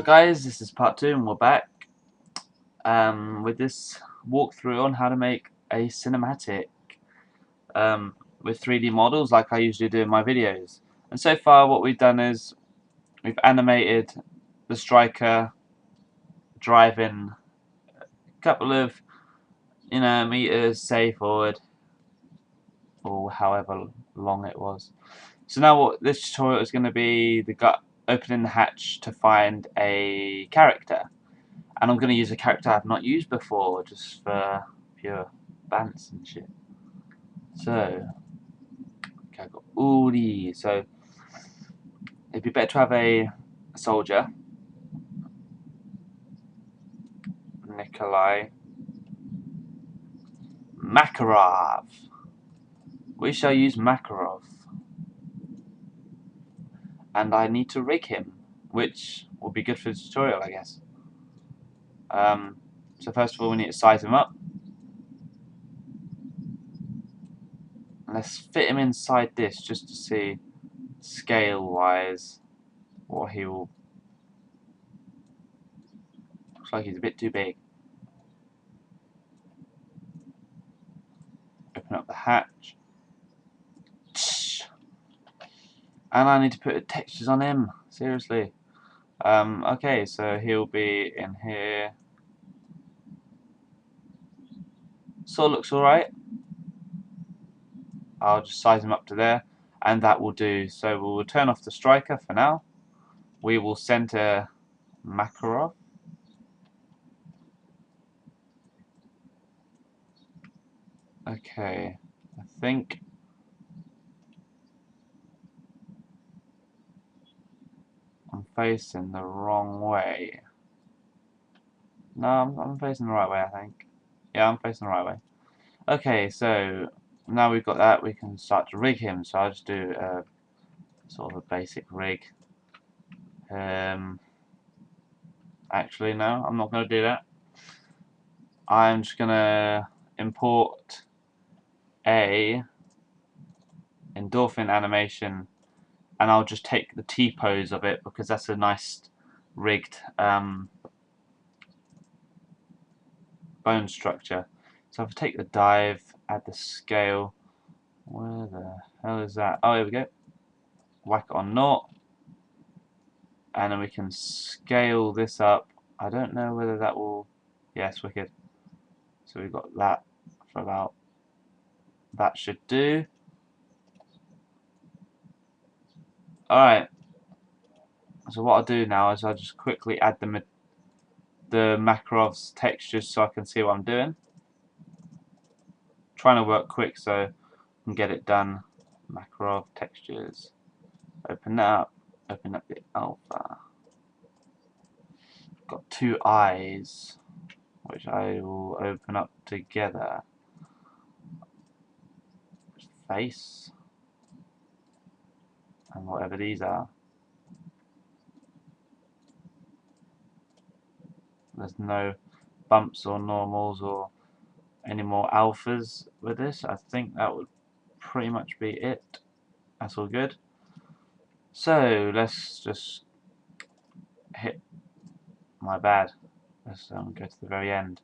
So guys, this is part 2 and we're back with this walkthrough on how to make a cinematic with 3D models like I usually do in my videos. And so far what we've done is we've animated the striker driving a couple of meters, say forward, or however long it was. So now what this tutorial is going to be the gut opening the hatch to find a character. And I'm going to use a character I've not used before, just for pure bants and shit. So, okay, I've got all these. So, it'd be better to have a soldier. Nikolai Makarov. We shall use Makarov. And I need to rig him, which will be good for the tutorial, I guess. So first of all, we need to size him up. Let's fit him inside this just to see scale-wise what he will. Looks like he's a bit too big. Open up the hatch. And I need to put textures on him. Seriously. Okay, so he'll be in here. So looks alright. I'll just size him up to there, and that will do. So we will turn off the striker for now. We will center Makarov. Okay, I think I'm facing the wrong way. No, I'm facing the right way, I think. Yeah, I'm facing the right way. Okay, so now we've got that, we can start to rig him. So I'll just do a sort of a basic rig. Actually, no, I'm not going to do that. I'm just going to import a endorphin animation, and I'll just take the T-pose of it because that's a nice rigged bone structure. So if I take the dive, add the scale, where the hell is that? Oh, here we go. Whack it on 0, and then we can scale this up. I don't know whether that will. Yes, wicked. So we've got that for about. That should do. Alright. So what I'll do now is I'll just quickly add the Makarov's textures so I can see what I'm doing. Trying to work quick so I can get it done. Makarov textures. Open that up. Open up the alpha. Got two eyes, which I will open up together. Face. And whatever these are. There's no bumps or normals or any more alphas with this. I think that would pretty much be it. That's all good. So let's just hit. My bad. Let's go to the very end.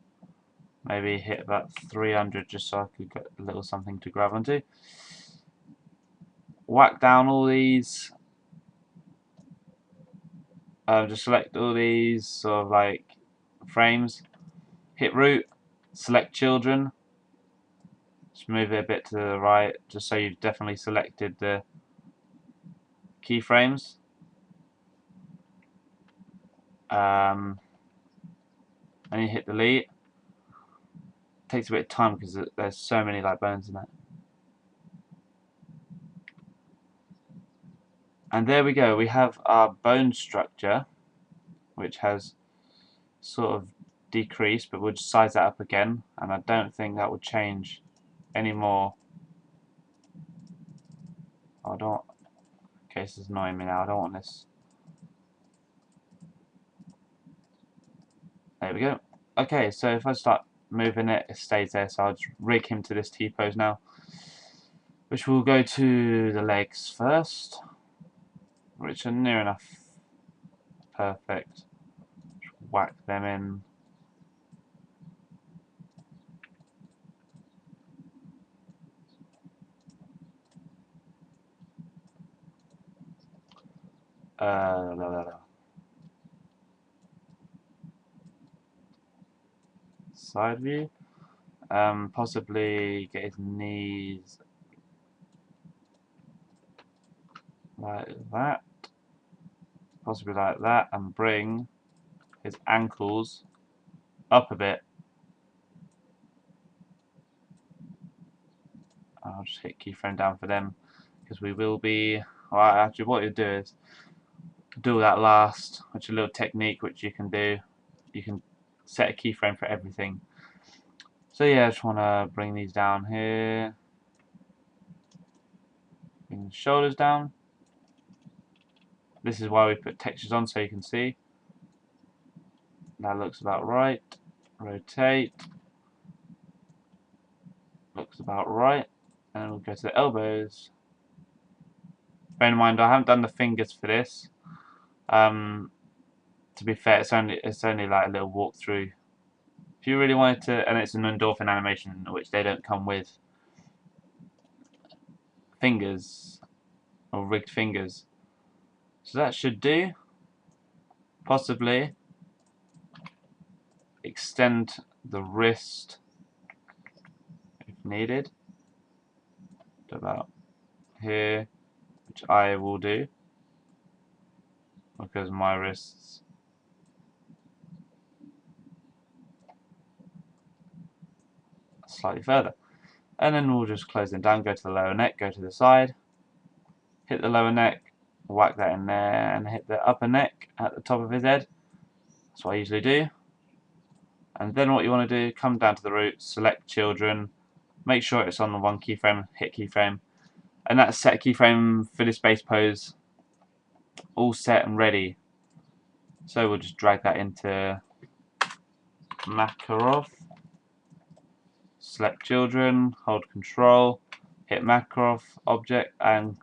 Maybe hit about 300 just so I could get a little something to grab onto. Whack down all these. Just select all these sort of like frames. Hit root. Select children. Just move it a bit to the right, just so you've definitely selected the keyframes. And you hit delete. Takes a bit of time because there's so many like bones in it. And there we go. We have our bone structure, which has sort of decreased, but we'll just size that up again. And I don't think that will change anymore. I don't. Okay, this is annoying me now. I don't want this. There we go. Okay, so if I start moving it, it stays there. So I'll just rig him to this T-pose now, which will go to the legs first, which are near enough perfect. whack them in. La, la, la. Side view. Possibly get his knees like that. Possibly like that, and bring his ankles up a bit. I'll just hit keyframe down for them because we will be. Well, actually, what you do is do that last, which is a little technique which you can do. You can set a keyframe for everything. So yeah, I just want to bring these down here. Bring the shoulders down. This is why we put textures on so you can see. That looks about right. Rotate. Looks about right. And we'll go to the elbows. Bear in mind, I haven't done the fingers for this. To be fair, it's only like a little walkthrough. If you really wanted to, and it's an endorphin animation, which they don't come with fingers or rigged fingers. So that should do. Possibly extend the wrist if needed to about here, which I will do because my wrists are slightly further. And then we'll just close them down, go to the lower neck, go to the side, hit the lower neck, whack that in there, and hit the upper neck at the top of his head. That's what I usually do. And then what you want to do, come down to the root, select children, make sure it's on the one keyframe, hit keyframe, and that's set keyframe for this base pose, all set and ready. So we'll just drag that into Makarov, select children, hold control, hit Makarov object and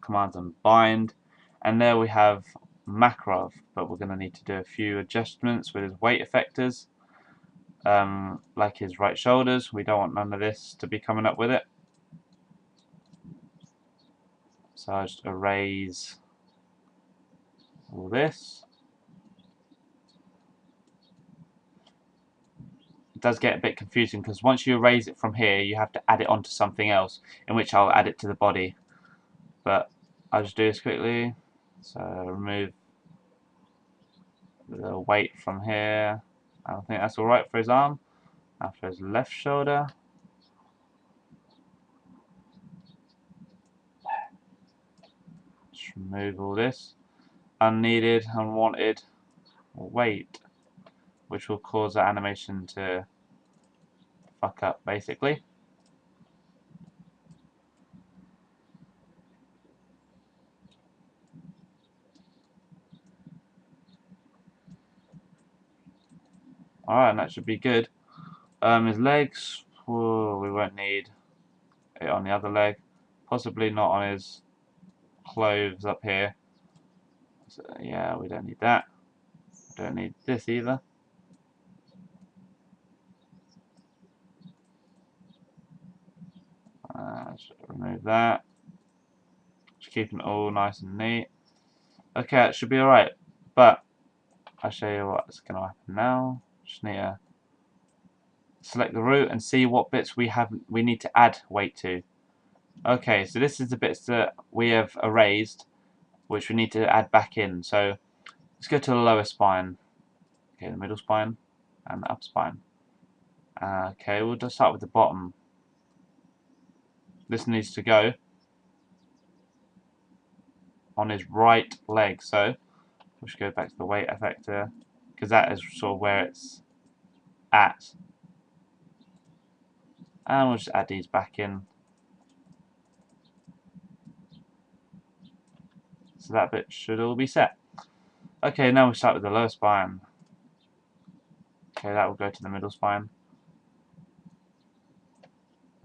commands and bind, and there we have Makarov, but we're going to need to do a few adjustments with his weight effectors. Like his right shoulders, we don't want none of this to be coming up with it. So I'll just erase all this. It does get a bit confusing because once you erase it from here, you have to add it onto something else, in which I'll add it to the body. But I'll just do this quickly. So remove the weight from here. I don't think that's alright for his arm. After his left shoulder. Just remove all this unneeded, unwanted weight, which will cause the animation to fuck up basically. Alright, and that should be good. His legs, whoa, we won't need it on the other leg. Possibly not on his clothes up here. So, yeah, we don't need that. Don't need this either. Just remove that. Just keeping it all nice and neat. Okay, it should be alright. But I'll show you what's going to happen now. Just need to select the root and see what bits we need to add weight to. Okay, so this is the bits that we have erased, which we need to add back in. So let's go to the lower spine. Okay, the middle spine and the upper spine. Okay, we'll just start with the bottom. This needs to go on his right leg. So we'll just go back to the weight effector because that is sort of where it's at. And we'll just add these back in. So that bit should all be set. Okay, now we start with the lower spine. Okay, that will go to the middle spine.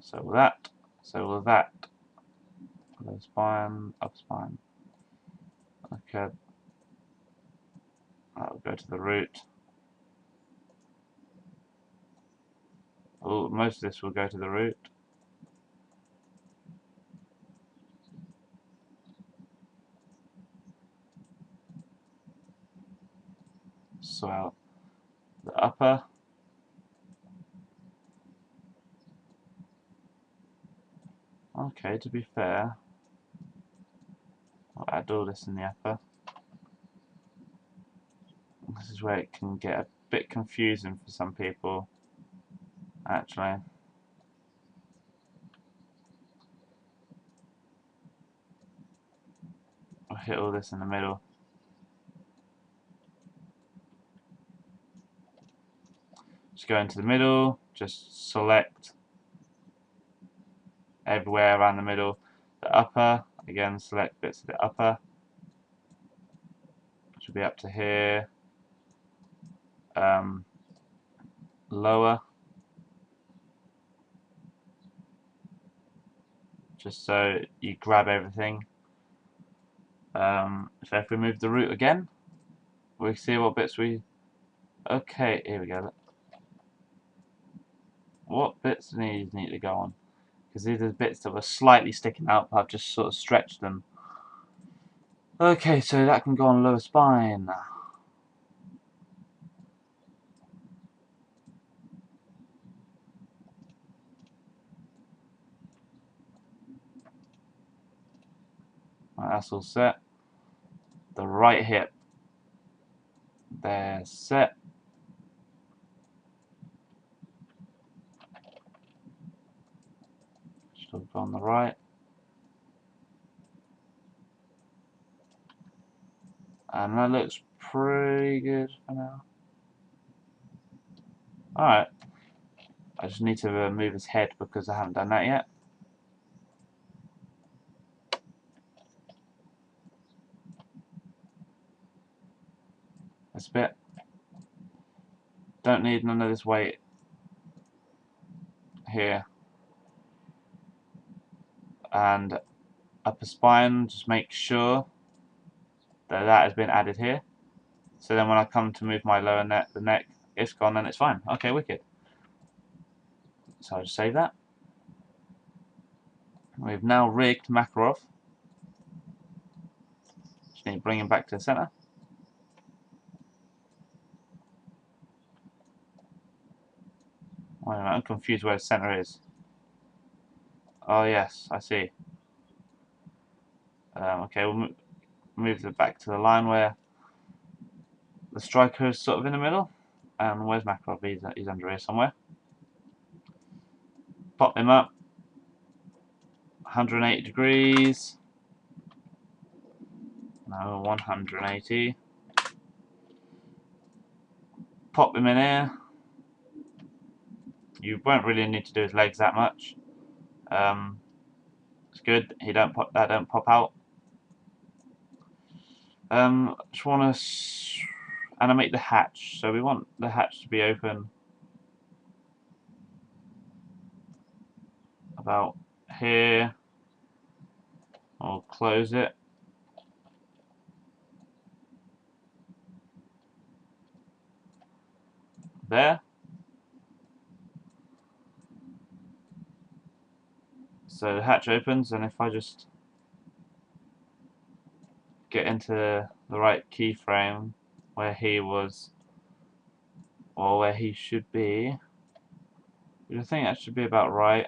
So will that. So will that. Lower spine, upper spine. Okay. That will go to the root. most of this will go to the root. Swell the upper. Okay, to be fair, I'll add all this in the upper. This is where it can get a bit confusing for some people, actually. I'll hit all this in the middle. Just go into the middle, just select everywhere around the middle. The upper, again select bits of the upper. Should be up to here. Lower. Just so you grab everything. So if we move the root again, we see what bits we... Okay, here we go. What bits need to go on? Because these are the bits that were slightly sticking out, but I've just sort of stretched them. Okay, so that can go on lower spine. Right, that's all set. The right hip. They're set. Should go on the right. And that looks pretty good for now. Alright. I just need to move his head because I haven't done that yet. This bit. Don't need none of this weight here. And upper spine, just make sure that has been added here. So then when I come to move my lower neck, the neck, it's gone and it's fine. Okay, wicked. So I'll just save that. We've now rigged Makarov. Just need to bring him back to the center. Wait a minute, I'm confused where the center is. Oh yes, I see. Okay, we'll move it back to the line where the striker is sort of in the middle. And where's Makarov? He's under here somewhere. Pop him up. 180 degrees. No, 180. Pop him in here. You won't really need to do his legs that much. It's good. He don't pop out. Just want to animate the hatch. So we want the hatch to be open about here. I'll close it. There. So the hatch opens, and if I just get into the right keyframe where he was, or where he should be, I think that should be about right.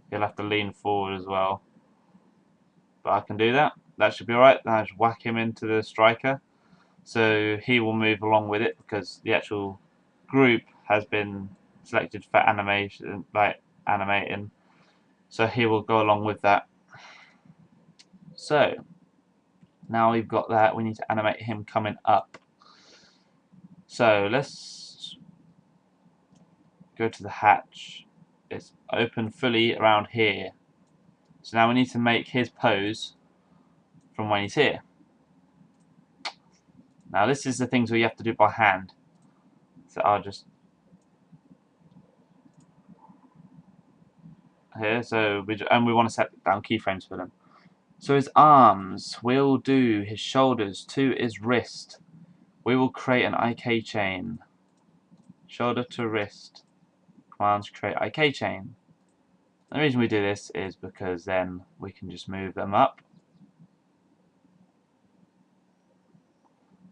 He'll have to lean forward as well, but I can do that. That should be alright. Then I just whack him into the striker, so he will move along with it because the actual group has been selected for animation, like animating, so he will go along with that. So now we've got that, we need to animate him coming up. So let's go to the hatch. It's open fully around here. So now we need to make his pose from when he's here. Now this is the things we have to do by hand. So I'll just here. So we want to set down keyframes for them. So his arms, we'll do his shoulders to his wrist. we will create an IK chain. Shoulder to wrist. Commands create IK chain. The reason we do this is because then we can just move them up.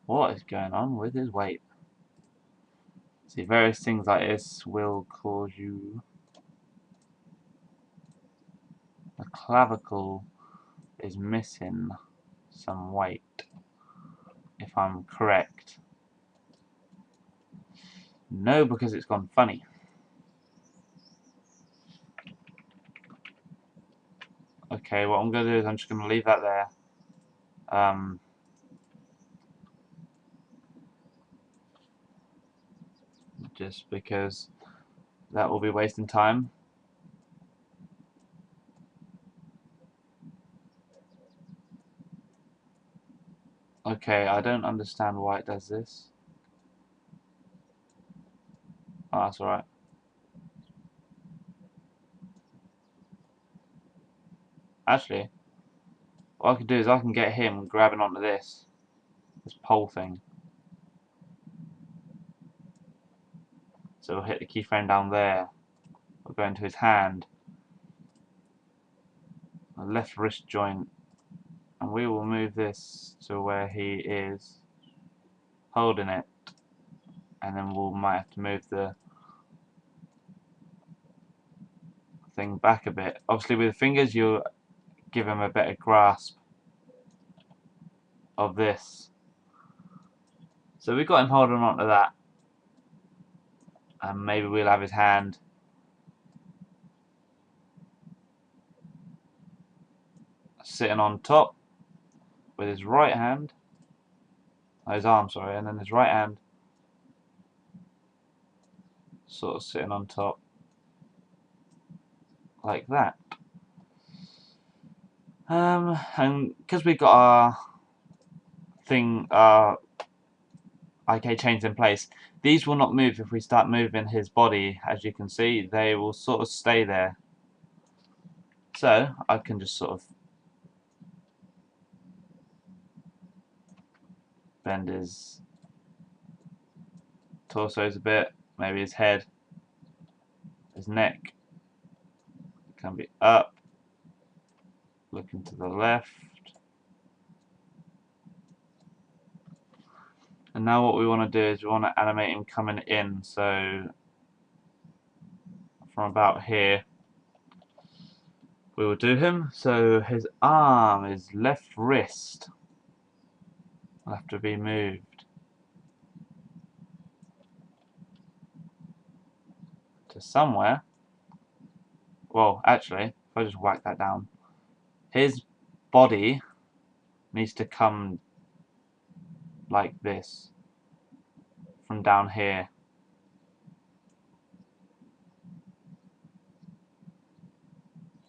What is going on with his weight? See, various things like this will cause you... The clavicle is missing some weight, if I'm correct. No, because it's gone funny. Okay, what I'm going to do is I'm just going to leave that there. Just because that will be wasting time. Okay, I don't understand why it does this. Oh, that's alright. Actually, what I can do is I can get him grabbing onto this pole thing. So we'll hit the keyframe down there. We'll go into his hand, a left wrist joint, and we will move this to where he is holding it, and then we might have to move the thing back a bit. Obviously with the fingers you'll give him a better grasp of this. So we've got him holding on to that, and maybe we'll have his hand sitting on top with his right hand, his arm, sorry, and then his right hand sort of sitting on top like that. And because we've got our thing, our IK chains in place, these will not move if we start moving his body. As you can see, they will sort of stay there. So I can just sort of bend his torsos a bit, maybe his head, his neck can be up, looking to the left. And now what we want to do is we want to animate him coming in, so from about here we will do him. So his arm, his left wrist will have to be moved to somewhere. Well, actually, if I just whack that down, his body needs to come like this from down here.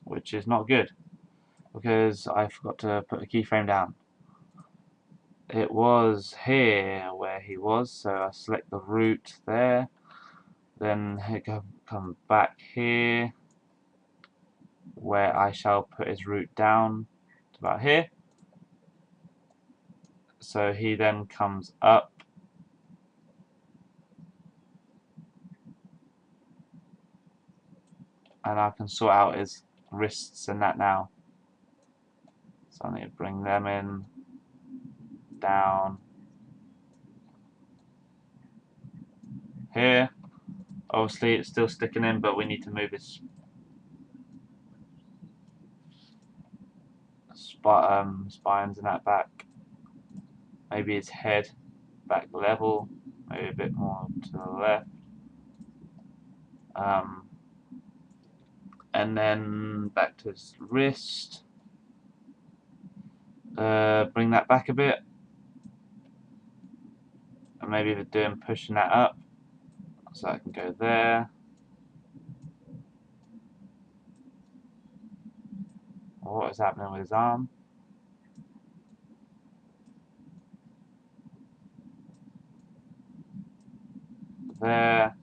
Which is not good, because I forgot to put a keyframe down. It was here where he was, so I select the root there, then he come back here where I shall put his root down to about here. So he then comes up, and I can sort out his wrists and that now. So I need to bring them in, down here. Obviously it's still sticking in, but we need to move his spines and that back. Maybe his head back level, maybe a bit more to the left. And then back to his wrist. Bring that back a bit. And maybe doing pushing that up. So I can go there. What is happening with his arm? There.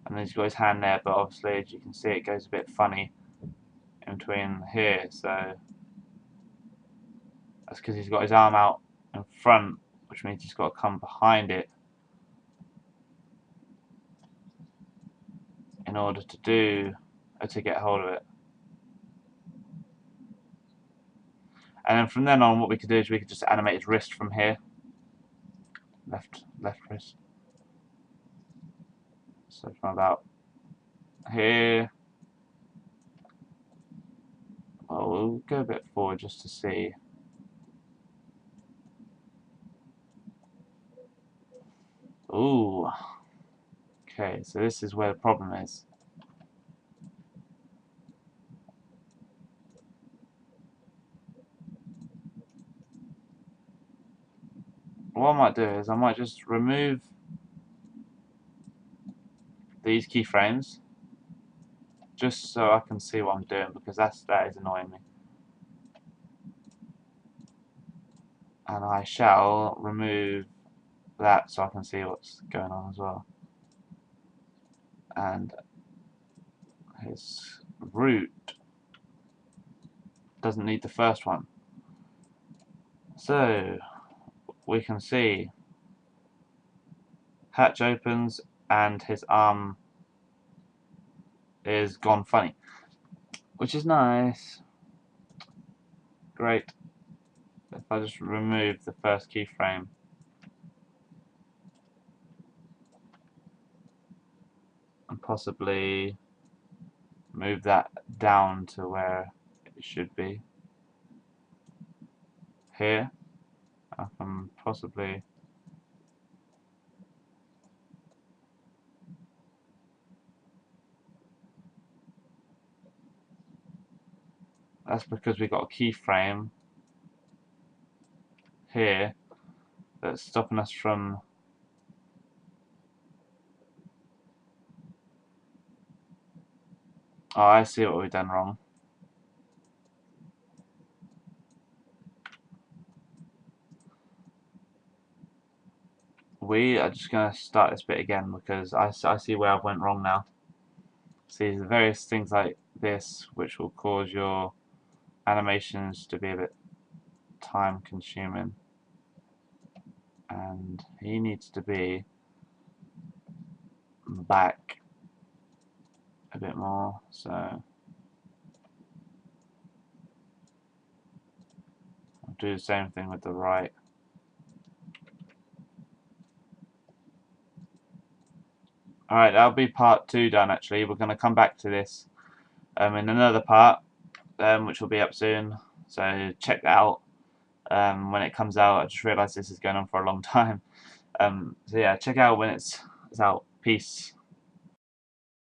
And then he's got his hand there, but obviously as you can see it goes a bit funny in between here, so that's because he's got his arm out in front, which means he's got to come behind it in order to get hold of it. And then from then on, what we could do is we could just animate his wrist from here, left wrist. So from about here, well, we'll go a bit forward just to see. Ooh. Okay, so this is where the problem is. What I might do is I might just remove these keyframes just so I can see what I'm doing, because that is annoying me. And I shall remove that so I can see what's going on as well. And his root doesn't need the first one. So we can see hatch opens and his arm is gone funny, which is nice. Great. If I just remove the first keyframe, and possibly move that down to where it should be. Here, I can possibly that's because we got a keyframe here that's stopping us from oh, I see what we've done wrong. We are just going to start this bit again because I see where I went wrong now. See, the various things like this which will cause your animations to be a bit time consuming, and he needs to be back a bit more, so I'll do the same thing with the right. Alright, that'll be part 2 done actually. We're going to come back to this in another part, which will be up soon, so check that out when it comes out. I just realised this is going on for a long time. So yeah, check out when it's out. Peace.